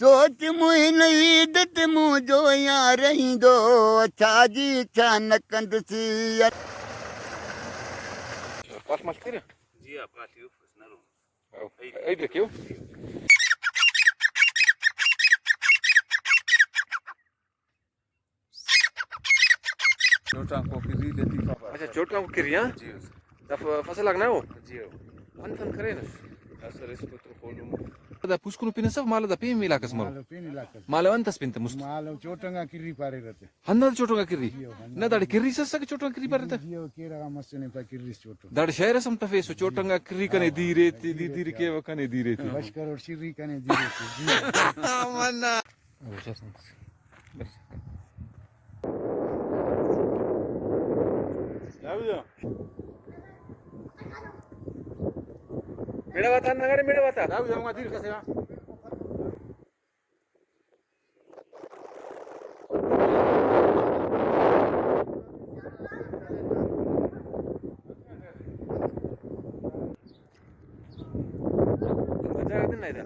सोच मुहिन ईदत मुंहिंजो या रहंदो छा जी छा न कंदुसि Pas mais tira? Dia, partiu, não. Aí daqui eu? छोटा को किरी लेती पापा अच्छा छोटा को किरिया जी da फसल लगना हो जी antan karenas असर इसको तो खोलूं da puskunu pinasaf mala da pin milakas malu Malo pini lakas. mala antas pinta must Malo chotanga kiri pare rate. handa choto ga kiri na da kiri sasa ka choto kiri parata Dio kira ga masne pa kiri choto. da shayra sam ta feso choto ga kiri kane dire ti di dire ke wa kane dire ti Bash karor shiri kane dire te. manna मिळवता नगर मिळवता Daw yang ngadir kasi ha. मजा आती नाही da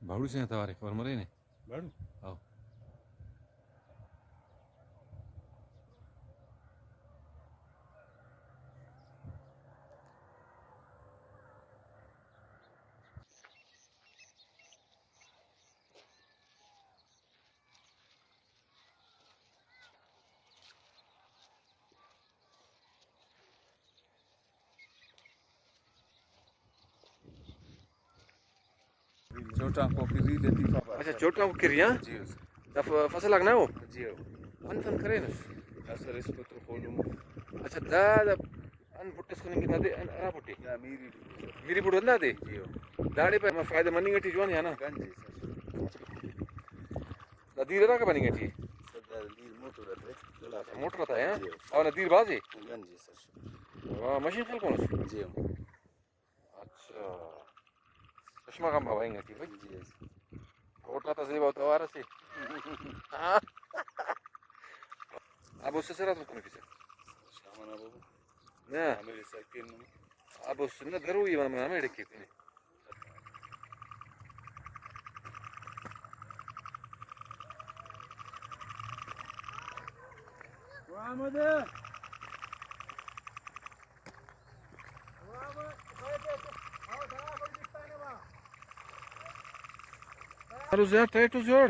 भाडू से आता रे खबर मरे ने Baru. आओ छोटा को किरी लेती पापा अच्छा छोटा को किरिया जी da फसल लगना हो जी antan karenas असर इसको तो खोलूं अच्छा da an puttes ko ningi nade an ara putti या मेरी miri pudu anda de जी daade pa ma faida maninga ti jwan ya na गंजी सर da dira ka maninga ti सर लीर मोटर रहते motor ta ya aw na dir bazi गंजी सर wa machine khal konos जी अच्छा चश्मा काम भावेंगे थी भाई जी कोटला तो सही बात है वारा से अब उससे सरा तो कौन किसे शामना बाबू ना मेरे साइकिल अब उससे ना धरो ये वाला मेरे के कोने Muhammad. Hallo sehr tijd to zor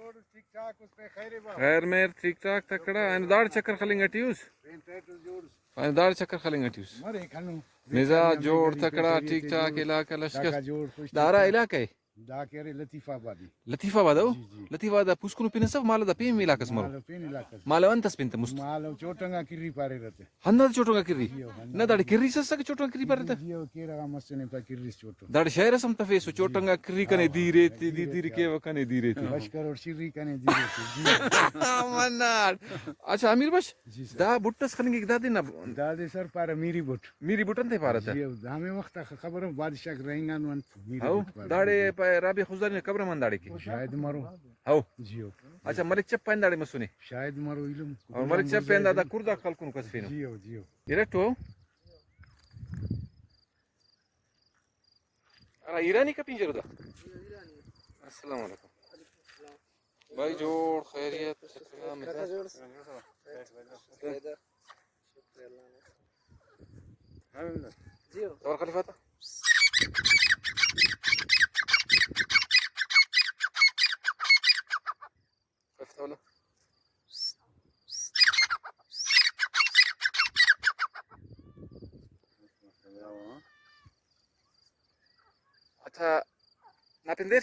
जोड़ ठीक ठाक उस पे खैर बा खैर मेर ठीक ठाक तकड़ा आणि दाड चक्कर खलिंग टियूस पेंटेट जोड़ आणि दाड चक्कर खलिंग टियूस मरे खानु मिजा जोड़ तकड़ा ठीक ठाक इलाका का लश्कर जोड़ कुछ दारा इलाका है दा करे लतीफाबादी लतीफाबाद हो जी, जी. लतीफाबाद पुस्कुनु पिनसफ माला दा पीम इलाकास मरो मालो पेन इलाका माला वंतस पिनत मुस्त मालो चोटंगा किरी पारे रहते हन्नद चोटोंगा किर्री ना दाड किर्री सस्सा चोटोंगा किर्री परत जियो केरा मसने पे किरी चोटो दाड शहर सम तफेसु चोटोंगा किर्री कने दीरे ती दीरे के वकने दीरे ती बशकर और शिरी कने जीरे जी मन्नाड अच्छा अमीर बश जी सर. दा बुट्टस खलिंग दा दिन दादे सर पारा मीरी बोट मेरी बुटन थे भारत जियो हमें वक्त खबर बादशाह रहेंगा वन मीरी हाउ बोट पारा. दाडे राबी खुजारी ने कब्र मन दाडे की शायद मरो हाउ जियो अच्छा मलिक चप पाइन दाडे मसुने शायद मरो इलम और मलिक चप पेन दादा कुर्दा कलकुन कसफिनो जियो जियो इरेक्टो अरे ईरानी का पिंजर दा अस्सलाम वालेकुम भाई जोड़ खैरियत सलाम और खलीफा था खलीफा वाला अच्छा नापिंदर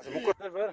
अच्छा मुक्को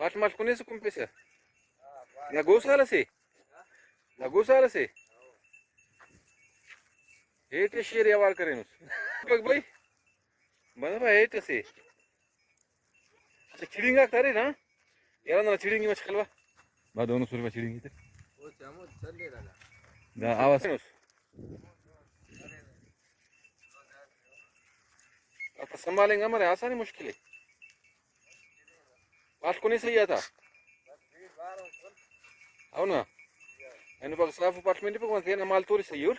वाट माल कोणी से कुम पैसे ना गोसाला से हेट शेर यावार करें उस बग भाई बना भाई हेट से अच्छा चिड़िंगा करे ना यार ना चिड़िंगी मच खलवा बाद दोनों सुरवा चिड़िंगी थे वो चामो चल ले रहा ना आवाज उस अब संभालेंगे हमारे आसानी मुश्किल है वाट कोणी सही आता అవునా నేను ఒక స్లాఫ్ అపార్ట్మెంట్ पे कौन थे माल तोरी सही और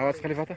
आवाज खलीफा था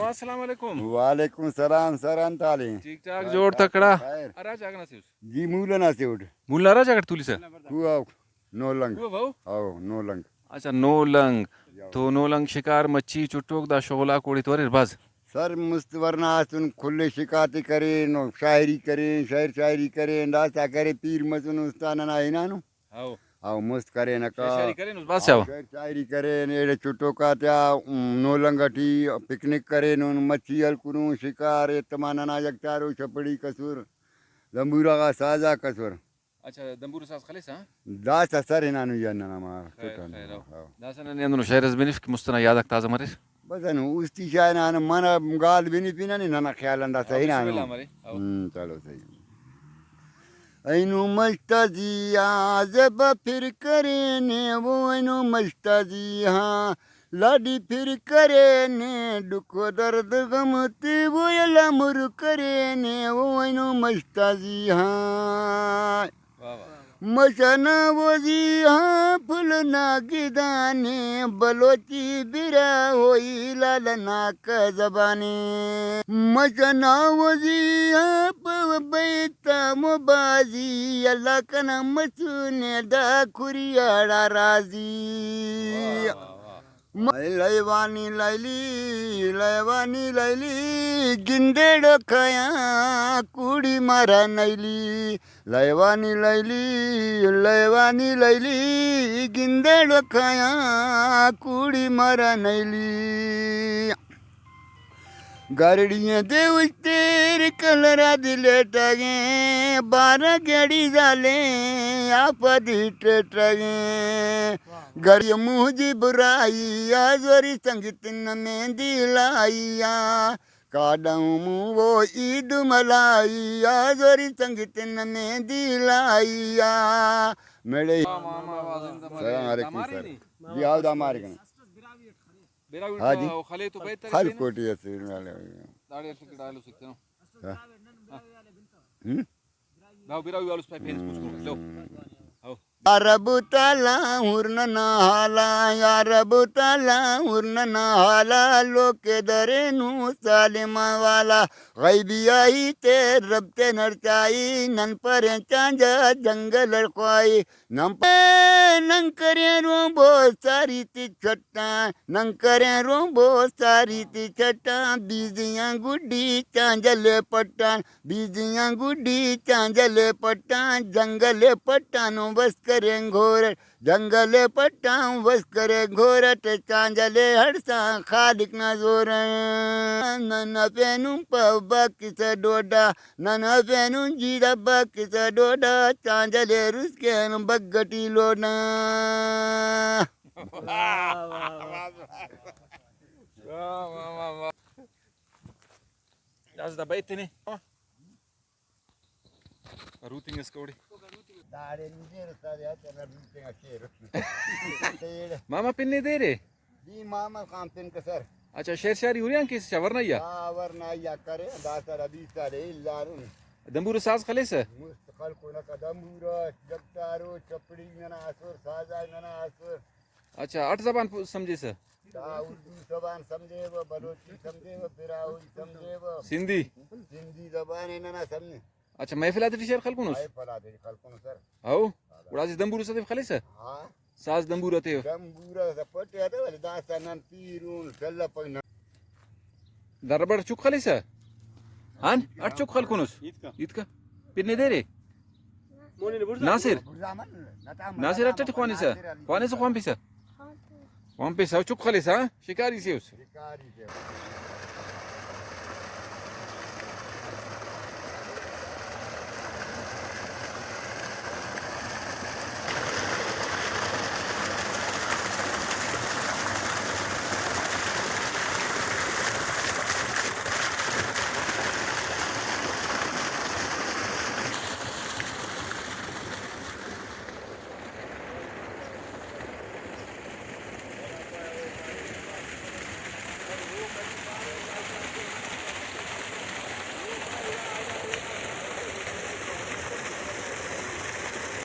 अस्सलाम वालेकुम वालेकुम सलाम सर अंताली ठीक ठाक जोड़ तकड़ा खैर अरा जागना से जी मूलना से उठ मुल्ला रा जागट तुली से हुआ नो लंग वो भाऊ आओ नो लंग अच्छा नो लंग तो नो लंग शिकार मच्छी चुटोक दा शोला कोड़ी तोरे बाज सर मुस्तवरना सुन खुले शिकायत करें शायरी करें शायरी करें दास्ता करें पीर मसुन उस्ताना ना है ना नु आओ आओ मस्त करें ना का शायरी करे नुस बाज से आओ शायरी करें एड़े चुटो का त्या नो लंगटी पिकनिक करें नो मच्छी हलकुनु शिकार तमाना ना यकतारो छपड़ी कसूर लंबूरा का साजा कसूर अच्छा दंबूर सास खलीस हां दास्ता सर है ना नु याना ना मार खैर दासन ने अंदर शायरस बेनिफ की मुस्तना यादक ताजा मरे बस अनु उस्ती शायना ना मना गाल बिनी पिना नहीं ना ख्याल अंदा सही ना बिस्मिल्लाह मरे आओ चलो सही ऐनु मस्ताजी जब फिर करे ने वो ऐनु मस्ताजी हाँ लाडी फिर करे ने दुख दर्द गम ते वो लमुर करे ने वो ऐनु मस्ताजी हाँ वाह वाह मसना वजी हाँ फुलना गिदाने बलोची बिरा होई लालना का जबाने मसना वजी हाँ बैता मुबाजी अल्लाह का नाम सुने दा खुरियाड़ा राजी लैवानी लैली गिंदेड खया कुडी मारा नैली लैवानी लैली गिंदेड खया कुडी मारा नैली गारडियां दे तेरे कलरा दिले टगे 12 गडी झाले आपदी टगे गडी मुझी बुराई आजोरी संगीत न मेहंदी लाइया काडू वो ईद मलाई आजोरी संगीत न मेहंदी लाइया मेरे जी आओ दा मार गए हाँ जी खाली तो बेहतर हर कोटी ऐसे दाढ़ी टिकट आलू सकते हो लाओ बिरावी वालों से फेंस पूछ लो आओ यारबुताला उर्न नहाला लोके दरेनु सालिमावाला गैबियाई ते रबते नरचाई नन परे चांजा जंगल ख्वाई नंकरे रोबो सारी ती छट्टा नंकरे रोबो सारी ती छट्टा बीजियां गुड्डी चांजले पट्टान बीजियां गुड्डी चांजले पट्टान जंगले पट्टानो बस करें घोर जंगले पट्टां बस करे घोरट चांजले हड़सा खालिक न जोर नन पेनु पब्बा किस डोडा नन पेनु जीदा किस डोडा चांजले रुसके बगटी लोना Das da beite ne routing is kodi मामा पिन्ने दे रे जी मामा काम पिन के सर अच्छा शेर शारी हो रहा किस चवर नहीं वरना करे दासर अभी सारे लारून दंबूर साज खले से मुस्तकल कोना कदमूरा जगतारो चपड़ी नना असुर साजा नना असुर अच्छा 8 जबान समझे से उर्दू जबान समझे वो बलोची समझे वो बिराउन समझे वो सिंधी जबान है नना समझे अच्छा महफिल आदि शेर खलकुनस आई फला दे खलकुन सर आओ उड़ाजी दंबूर से खले से हां साज दंबूर आते दंबूरा से पटे आते वाले दासनन पीरून चल्ला पगना दरबड़ चुक खले से हां 8 चुक खलकुनस इतका पिन्ने दे रे नासिर नासिर अट्ट ख्वानी से ख्वान पे से चुक खले से शिकारी से